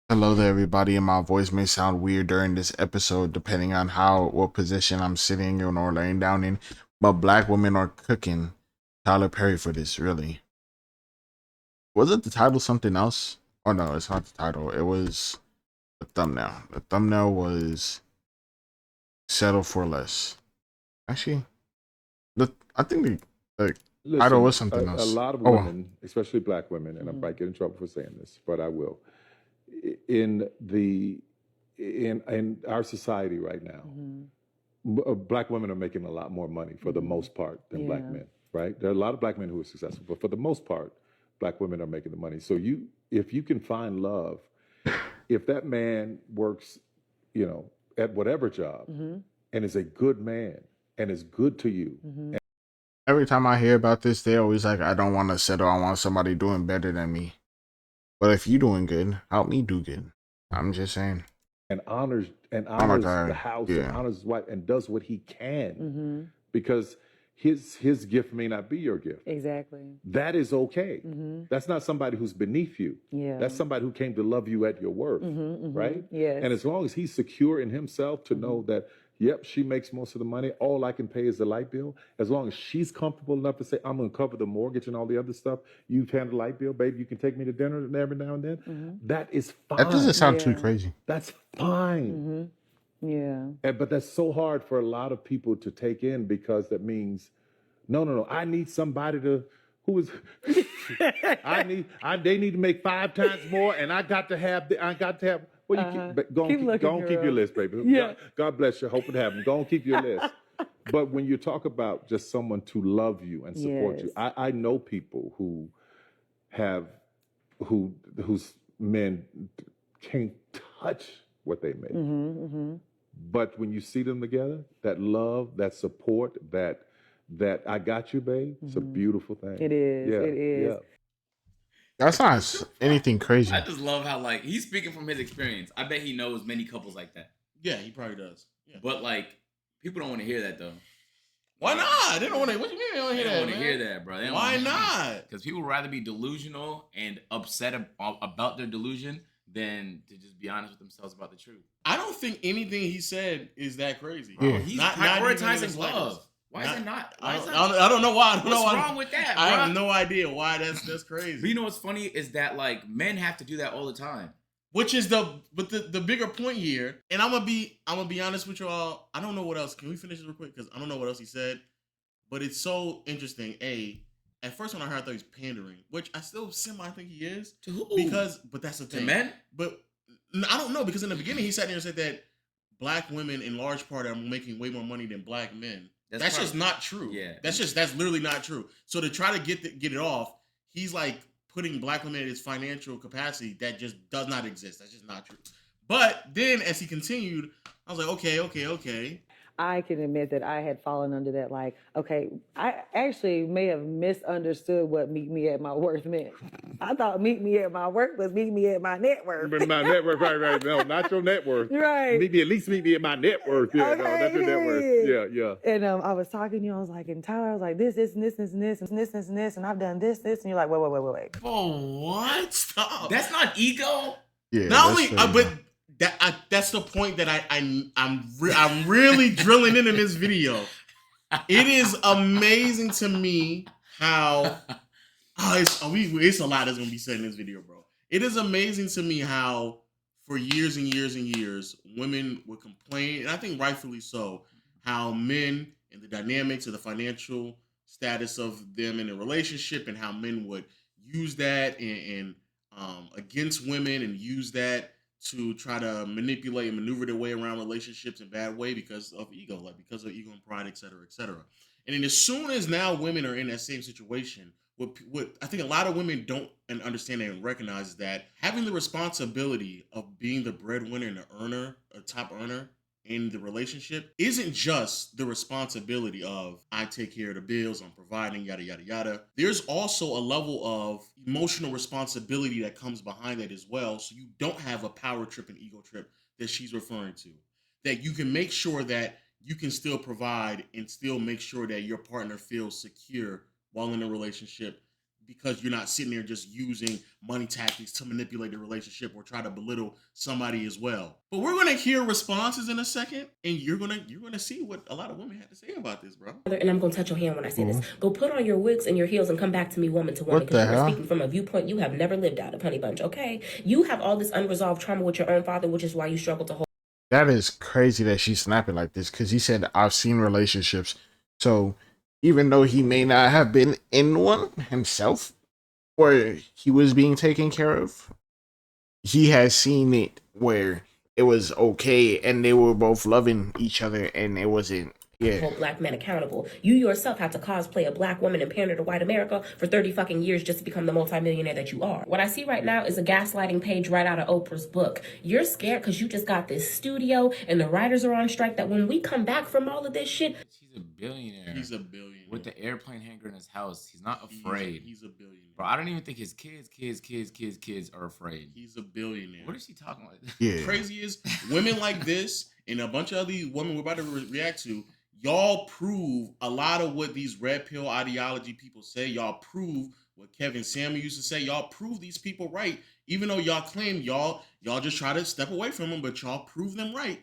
Hello there, everybody, and my voice may sound weird during this episode, depending on what position I'm sitting in or laying down in. But black women are cooking Tyler Perry for this. Really, wasn't the title something else? Oh no, it's not the title. It was the thumbnail. The thumbnail was "Settle for Less." Actually, I think the title Listen, was something a else. lot of Oh well. women, especially black women, and I Mhm. might get in trouble for saying this, but I will. In the in our society right now, Mhm. black women are making a lot more money for the Mhm. most part than black Yeah. men. Right? There are a lot of black men who are successful, but for the most part, black women are making the money. So if you can find love, if that man works, at whatever job, Mhm. and is a good man and is good to you. Mhm. Every time I hear about this, they always like, "I don't want to settle. I want somebody doing better than me." But if you doing good, help me do good. I'm just saying. And Oh my honors the god. house and Yeah. honors his wife and does what he can Mhm. because his gift may not be your gift. Exactly. That is okay. Mhm. That's not somebody who's beneath you. Yeah. That's somebody who came to love you at your worth, Mhm. right? Mhm. Yes. And as long as he's secure in himself to know Mhm. that, yep, she makes most of the money. All I can pay is the light bill. As long as she's comfortable enough to say, I'm going to cover the mortgage and all the other stuff. You've handled the light bill, baby. You can take me to dinner every now and then. Mhm. That is That doesn't fine. sound too Yeah. crazy. That's fine. Mhm. Yeah. But that's so hard for a lot of people to take in because that means, no, no, no. I need somebody to who is they need to make 5 times more, and I got to have. Well, Uh-huh. Keep go looking, on, keep your girl. list, baby. Yeah. God bless you. Hope it happens. Go on, keep your list. But when you talk about just someone to love you and support Yes. you, I know people who have whose men can't touch what they make. Mhm. Mhm. But when you see them together, that love, that support, that I got you, babe, it's a Mhm. beautiful thing. It is. Yeah, It is. yeah. That's not anything I crazy. just love how like he's speaking from his experience. I bet he knows many couples like that. Yeah, he probably does. Yeah. But like people don't want to hear that though. Why not? They don't want to. What you mean they don't They hear don't that, want to man? hear that, bro. Why not? Because people would rather be delusional and upset about their delusion than to just be honest with themselves about the truth. I don't think anything he said is that crazy. Bro, Yeah. he's Not even in the prioritizing slightest. love. Why is it not? Why is that? I don't know why. I don't know What's why. wrong with that, I have bro? no idea why that's crazy. But you know what's funny is that like men have to do that all the time. Which is the bigger point here, and I'm gonna be honest with you all. I don't know what else. Can we finish this real quick? Because I don't know what else he said. But it's so interesting. At first when I heard, I thought he was pandering, which I still semi think he is. To who? But that's the To thing. men? But I don't know because in the beginning he sat there and said that black women in large part are making way more money than black men. That's just not true. Yeah. That's literally not true. So to try to get it off, he's like putting black women at his financial capacity that just does not exist. That's just not true. But then as he continued, I was like, okay. I can admit that I had fallen under that. Like, okay, I actually may have misunderstood what meet me at my worth meant. I thought meet me at my work was meet me at my net worth. But my net worth, right. No, not your net worth. Right. At least meet me at my net worth. Yeah, no, Okay, not your net worth. period. Yeah. And I was talking to you, I was like, and Tyler, I was like, this, and this, and this, and this, and this, and I've done this, and you're like, wait. Oh, what? Stop. That's not ego. Yeah. Not only, but that's the point that I'm really drilling in this video. It is amazing to me how it's a lot that's gonna be said in this video, bro. It is amazing to me how for years and years and years women would complain, and I think rightfully so, how men and the dynamics of the financial status of them in a relationship and how men would use that and against women and use that to try to manipulate and maneuver their way around relationships in bad way because of ego, because of ego and pride, et cetera, et cetera. And then as soon as now women are in that same situation, what I think a lot of women don't and understand and recognize is that having the responsibility of being the breadwinner and the earner, a top earner in the relationship isn't just the responsibility of I take care of the bills, I'm providing, yada, yada, yada. There's also a level of emotional responsibility that comes behind that as well. So you don't have a power trip and ego trip that she's referring to. That you can make sure that you can still provide and still make sure that your partner feels secure while in a relationship. because you're not sitting there just using money tactics to manipulate the relationship or try to belittle somebody as well. But we're gonna hear responses in a second, and you're gonna see what a lot of women have to say about this, bro. And I'm gonna touch your hand when I say this. Go put on your wigs and your heels and come back to me woman to woman, What because the you are hell? speaking from a viewpoint you have never lived out of, honey bunch. Okay, you have all this unresolved trauma with your own father, which is why you struggle to hold. That is crazy that she's snapping like this, because he said, I've seen relationships. So even though he may not have been in one himself, where he was being taken care of, he has seen it where it was okay and they were both loving each other and it wasn't. Yeah. Hold black men accountable. You yourself had to cosplay a black woman and pander to white America for 30 fucking years just to become the multimillionaire that you are. What I see right now is a gaslighting page right out of Oprah's book. You're scared because you just got this studio and the writers are on strike, that when we come back from all of this shit. He's a billionaire. He's a billionaire. With the airplane hangar in his house. He's not afraid. He's a billionaire. Bro, I don't even think his kids are afraid. He's a billionaire. What is he talking about? Yeah. Crazy is women like this and a bunch of other women we're about to react to. Y'all prove a lot of what these red pill ideology people say. Y'all prove what Kevin Samuel used to say. Y'all prove these people right, even though y'all claim y'all just try to step away from them, but y'all prove them right.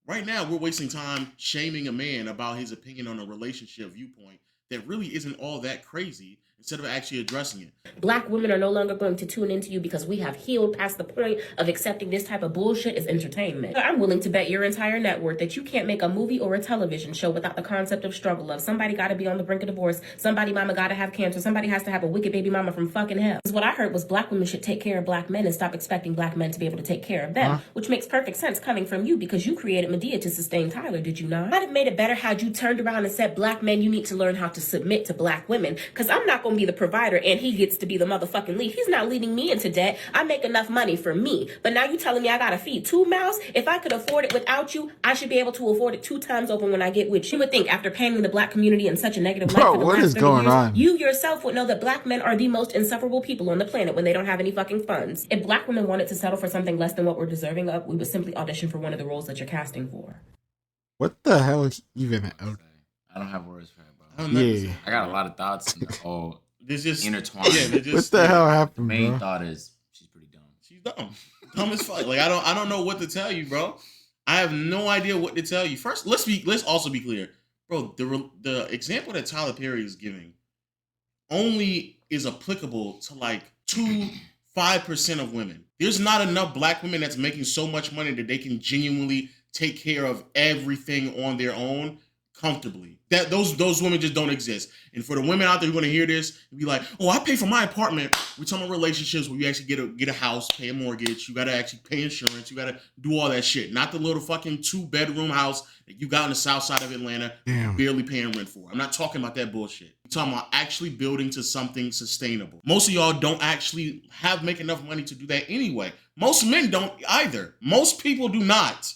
Right now, we're wasting time shaming a man about his opinion on a relationship viewpoint that really isn't all that crazy, instead of actually addressing it. Black women are no longer going to tune into you because we have healed past the point of accepting this type of bullshit as entertainment. I'm willing to bet your entire net worth that you can't make a movie or a television show without the concept of struggle of somebody got to be on the brink of divorce, somebody mama got to have cancer, somebody has to have a wicked baby mama from fucking hell. Because what I heard was black women should take care of black men and stop expecting black men to be able to take care of them, which makes perfect sense coming from you because you created Medea to sustain Tyler, did you not? I'd have made it better had you turned around and said, black men, you need to learn how to submit to black women, because I'm not going to be the provider and he gets to be the motherfucking lead. He's not leading me into debt. I make enough money for me. But now you telling me I gotta feed 2 mouths? If I could afford it without you, I should be able to afford it 2 times over when I get with you. You would think after painting the black community in such a negative light for the what last is 30 going years, on? you yourself would know that black men are the most insufferable people on the planet when they don't have any fucking funds. If black women wanted to settle for something less than what we're deserving of, we would simply audition for one of the roles that you're casting for. What the hell even? I don't have words for it, bro. I don't know. Yeah. I got a lot of thoughts and they're all This just intertwined. Yeah, they just, What the hell happened, Main bro? thought is she's pretty dumb. She's dumb. Dumb as fuck. Like I don't know what to tell you, bro. I have no idea what to tell you. First, let's also be clear, bro. The example that Tyler Perry is giving only is applicable to like 5% of women. There's not enough black women that's making so much money that they can genuinely take care of everything on their own comfortably. That those women just don't exist. And for the women out there who are going to hear this and be like, "Oh, I pay for my apartment." We're talking about relationships where you actually get a house, pay a mortgage. You got to actually pay insurance. You got to do all that shit. Not the little fucking 2-bedroom house that you got on the south side of Atlanta, Damn. barely paying rent for. I'm not talking about that bullshit. I'm talking about actually building to something sustainable. Most of y'all don't actually make enough money to do that anyway. Most men don't either. Most people do not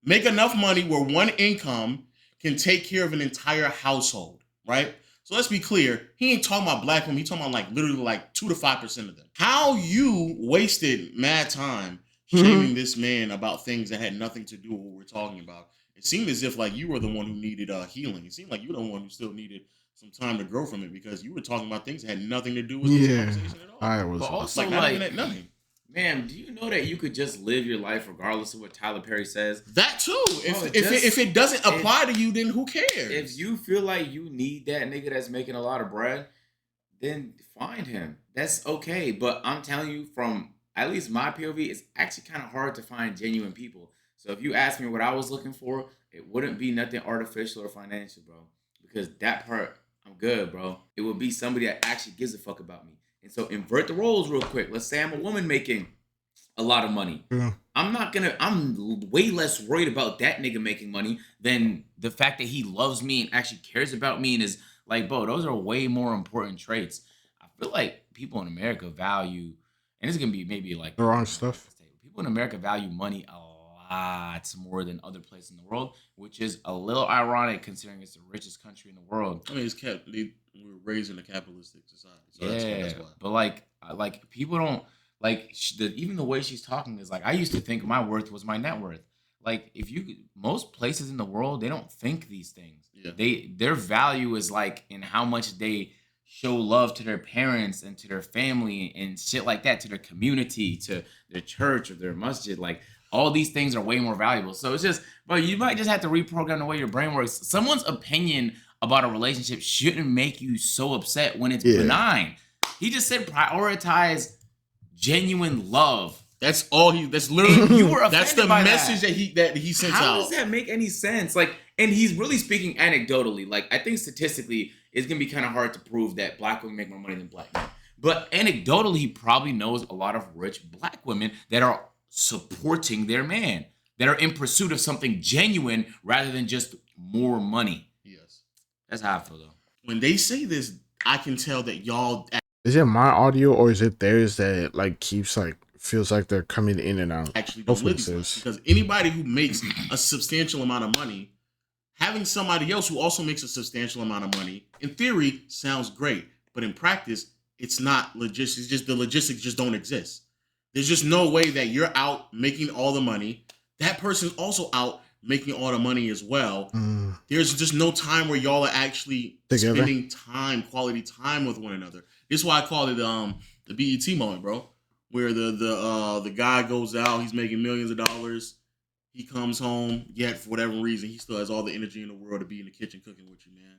make enough money where one income can take care of an entire household, right? So let's be clear. He ain't talking about black women. He's talking about like literally like 2 to 5% of them. How you wasted mad time shaming this man about things that had nothing to do with what we're talking about. It seemed as if like you were the one who needed healing. It seemed like you were the one who still needed some time to grow from it because you were talking about things that had nothing to do with this conversation at all. I was. But also, Like not even at nothing. man, do you know that you could just live your life regardless of what Tyler Perry says? That too. Bro, If it doesn't apply to you, then who cares? If you feel like you need that nigga that's making a lot of bread, then find him. That's okay. But I'm telling you, from at least my POV, it's actually kind of hard to find genuine people. So if you ask me what I was looking for, it wouldn't be nothing artificial or financial, bro. Because that part, I'm good, bro. It would be somebody that actually gives a fuck about me. And so invert the roles real quick. Let's say I'm a woman making a lot of money. Yeah. I'm way less worried about that nigga making money than the fact that he loves me and actually cares about me and is like, bro, those are way more important traits. I feel like people in America value, and this is going to be maybe like The wrong stuff. People in America value money a lot more than other places in the world, which is a little ironic considering it's the richest country in the world. I mean, we were raised in a capitalistic society. So Yeah, that's why. but like people don't like even the way she's talking is like I used to think my worth was my net worth. Like most places in the world they don't think these things. Yeah. Their value is like in how much they show love to their parents and to their family and shit like that, to their community, to their church or their masjid. Like, all these things are way more valuable. So it's just, bro, you might just have to reprogram the way your brain works. Someone's opinion about a relationship shouldn't make you so upset when it's benign. He just said prioritize genuine love. That's all that's literally you were that's the message that he sent out. How does that make any sense? Like, and he's really speaking anecdotally. Like, I think statistically it's gonna be kind of hard to prove that black women make more money than black men. But anecdotally, he probably knows a lot of rich black women that are supporting their man, that are in pursuit of something genuine rather than just more money. Yes. That's how I feel though. When they say this, I can tell that y'all. Is it my audio or is it theirs that it like keeps like feels like they're coming in and out? Actually, don't live these lives, because anybody who makes a substantial amount of money, having somebody else who also makes a substantial amount of money, in theory, sounds great, but in practice, it's not logistics. It's just the logistics just don't exist. There's just no way that you're out making all the money. That person's also out making all the money as well. There's just no time where y'all are actually together, spending time, quality time with one another. This is why I call it the BET moment, bro. Where the guy goes out, he's making millions of dollars. He comes home, yet for whatever reason, he still has all the energy in the world to be in the kitchen cooking with you, man.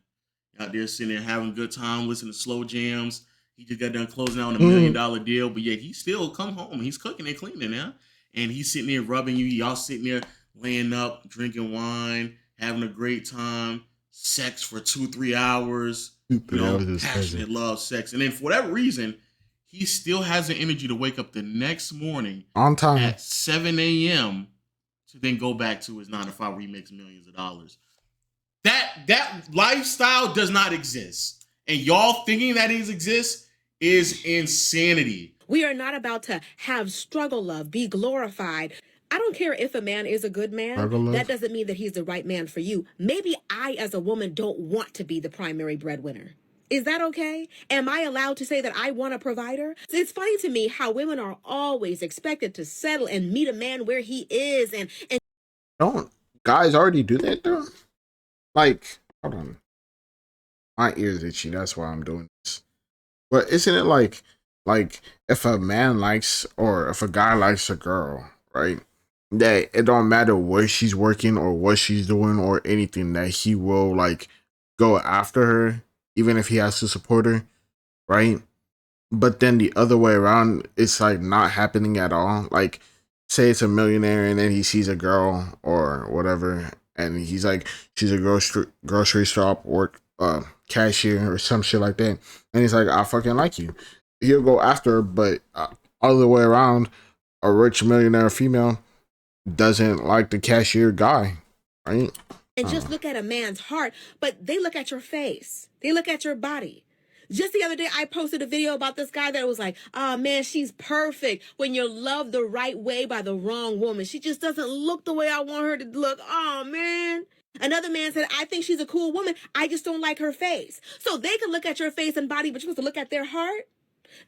Out there sitting there having a good time, listening to slow jams. He just got done closing out on $1 million deal, but yet he still come home. He's cooking and cleaning now. And he's sitting there rubbing you. Y'all sitting there laying up, drinking wine, having a great time, sex for 2-3 hours. Passionate love, sex. And then for whatever reason, he still has the energy to wake up the next morning on time at 7 a.m. to then go back to his 9 to 5 where he makes millions of dollars. That lifestyle does not exist. And y'all thinking that it exists is insanity. We are not about to have struggle love, be glorified. I don't care if a man is a good man. That doesn't mean that he's the right man for you. Maybe I, as a woman, don't want to be the primary breadwinner. Is that okay? Am I allowed to say that I want a provider? It's funny to me how women are always expected to settle and meet a man where he is. And don't guys already do that though? Like, hold on. My ears itchy, that's why I'm doing this. But isn't it like if a man likes or if a guy likes a girl, right? That it don't matter where she's working or what she's doing or anything, that he will like go after her, even if he has to support her, right? But then the other way around, it's like not happening at all. Like, say it's a millionaire and then he sees a girl or whatever, and he's like, she's a grocery shop work cashier or some shit like that, and he's like, I fucking like you. He'll go after her, but other way around, a rich millionaire female doesn't like the cashier guy, right? And just look at a man's heart, but they look at your face. They look at your body. Just the other day, I posted a video about this guy that was like, oh man, she's perfect when you're loved the right way by the wrong woman. She just doesn't look the way I want her to look. Oh man. Another man said, I think she's a cool woman. I just don't like her face. So they can look at your face and body, but you're supposed to look at their heart?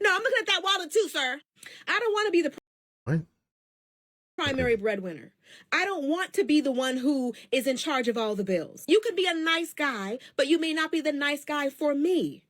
No, I'm looking at that wallet too, sir. I don't want to be the primary breadwinner. I don't want to be the one who is in charge of all the bills. You could be a nice guy, but you may not be the nice guy for me.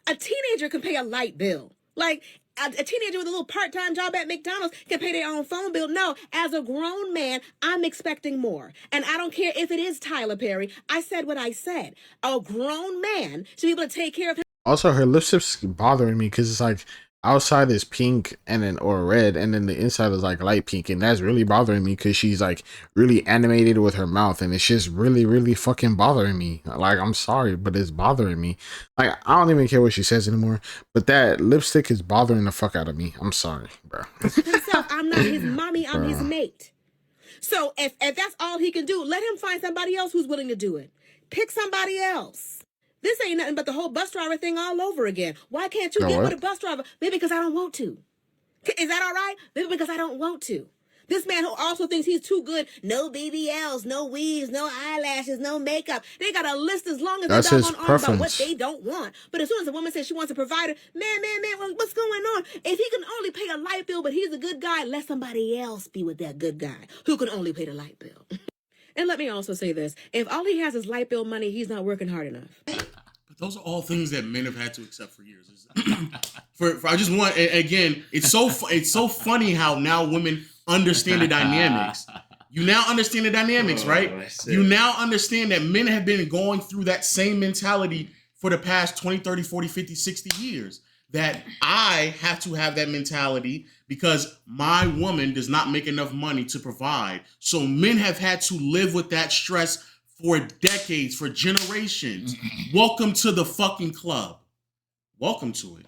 A teenager can pay a light bill. Like, a teenager with a little part-time job at McDonald's can pay their own phone bill. No, as a grown man, I'm expecting more. And I don't care if it is Tyler Perry. I said what I said. A grown man should be able to take care of him. Also, her lipstick's bothering me because it's like outside is pink and then or red, and then the inside is like light pink, and that's really bothering me because she's like really animated with her mouth, and it's just really fucking bothering me. Like, I'm sorry, but it's bothering me. Like, I don't even care what she says anymore, but that lipstick is bothering the fuck out of me. I'm sorry, bro. Himself, I'm not his mommy, I'm his mate. So if that's all he can do, let him find somebody else who's willing to do it. Pick somebody else. This ain't nothing but the whole bus driver thing all over again. Why can't you get with a bus driver? Maybe because I don't want to. Is that all right? Maybe because I don't want to. This man who also thinks he's too good, no BBLs, no weaves, no eyelashes, no makeup. They got a list as long as that's they his don't preference. About what they don't want. But as soon as a woman says she wants a provider, man, what's going on? If he can only pay a light bill, but he's a good guy, let somebody else be with that good guy who can only pay the light bill. And let me also say this. If all he has is light bill money, he's not working hard enough. But Those are all things that men have had to accept for years. For I just want, again, it's so funny how now women understand the dynamics. You now understand the dynamics, right? Shit. You now understand that men have been going through that same mentality for the past 20, 30, 40, 50, 60 years. That I have to have that mentality because my woman does not make enough money to provide. So men have had to live with that stress for decades, for generations. Welcome to the fucking club. Welcome to it.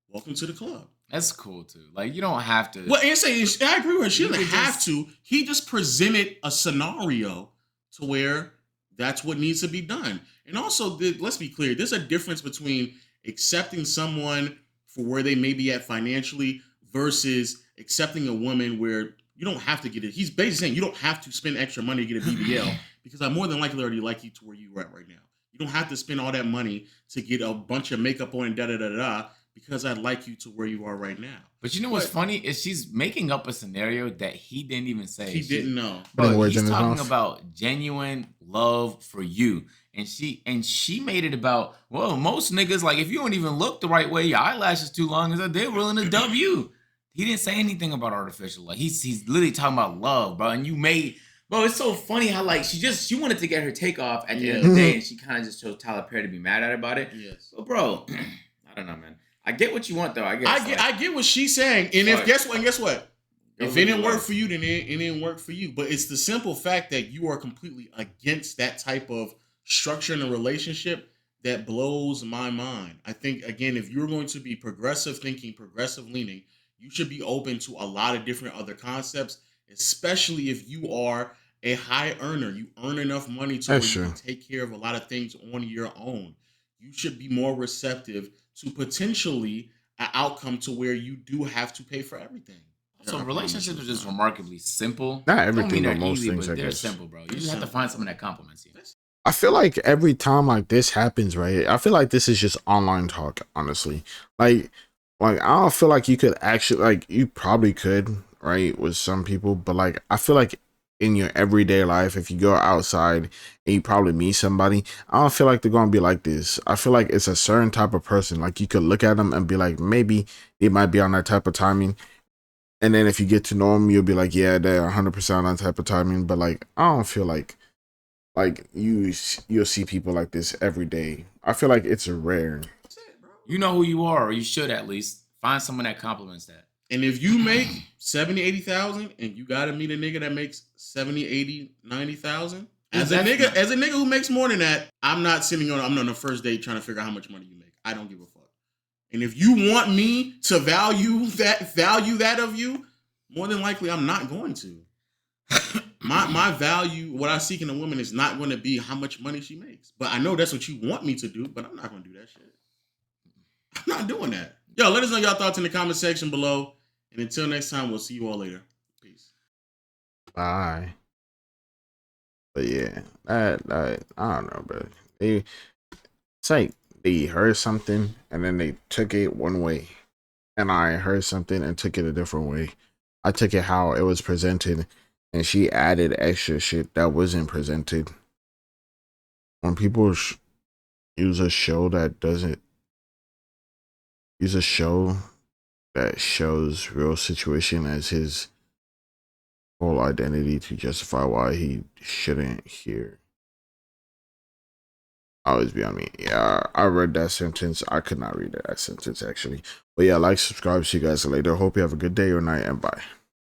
Welcome to the club. That's cool too. Like, you don't have to. Well, and say I agree with her. She You doesn't could have just- to. He just presented a scenario to where that's what needs to be done. And also, let's be clear. There's a difference between accepting someone for where they may be at financially versus accepting a woman where you don't have to get it. He's basically saying you don't have to spend extra money to get a BBL because I more than likely already like you to where you're at right now. You don't have to spend all that money to get a bunch of makeup on and da-da-da-da because I'd like you to where you are right now. But you know what's funny is she's making up a scenario that he didn't even say. He didn't know. Putting Bro, words he's in his talking mouth. about genuine love for you. And she made it about, well, most niggas, like, if you don't even look the right way, your eyelashes too long, is that they're willing to dub you. He didn't say anything about artificial. Like, he's literally talking about love, bro. And bro, it's so funny how, like, she wanted to get her take off at the end of the day, and she kind of just chose Tyler Perry to be mad at her about it. Yes. So, bro, I don't know, man. I get what you want, though. I guess. I get what she's saying. And if guess what? If it didn't work for you, you, then it didn't work for you. But it's the simple fact that you are completely against that type of structure in a relationship that blows my mind. I think, again, if you're going to be progressive thinking, progressive leaning, you should be open to a lot of different other concepts, especially if you are a high earner. You earn enough money to where you can take care of a lot of things on your own. You should be more receptive to potentially an outcome to where you do have to pay for everything. So relationships are just remarkably simple. Not Don't everything, mean they're but most easy, things, but I they're guess. simple, bro. You just have to find someone that compliments you. I feel like every time like this happens, right? I feel like this is just online talk, honestly. Like I don't feel like you could actually, like, you probably could, right, with some people, but like I feel like in your everyday life, if you go outside and you probably meet somebody, I don't feel like they're gonna be like this. I feel like it's a certain type of person. Like, you could look at them and be like, maybe they might be on that type of timing. And then if you get to know them, you'll be like, yeah, they're 100% on that type of timing. But like, I don't feel like you'll see people like this every day. I feel like it's rare. You know who you are, or you should at least find someone that compliments that. And if you make 70, 80,000 and you gotta meet a nigga that makes 70, 80, 90,000, as a nigga who makes more than that, I'm on the first date trying to figure out how much money you make. I don't give a fuck. And if you want me to value that of you, more than likely I'm not going to. My value, what I seek in a woman is not going to be how much money she makes. But I know that's what you want me to do, but I'm not going to do that shit. I'm not doing that. Yo, let us know y'all thoughts in the comment section below. And until next time, we'll see you all later. Peace. Bye. But yeah, I don't know, bro. It's like they heard something and then they took it one way, and I heard something and took it a different way. I took it how it was presented, and she added extra shit that wasn't presented. When people use a show that doesn't use a show that shows real situation as his whole identity to justify why he shouldn't hear, always be on me. Yeah, I read that sentence. I could not read that sentence actually. But yeah, like, subscribe. See you guys later. Hope you have a good day or night, and bye.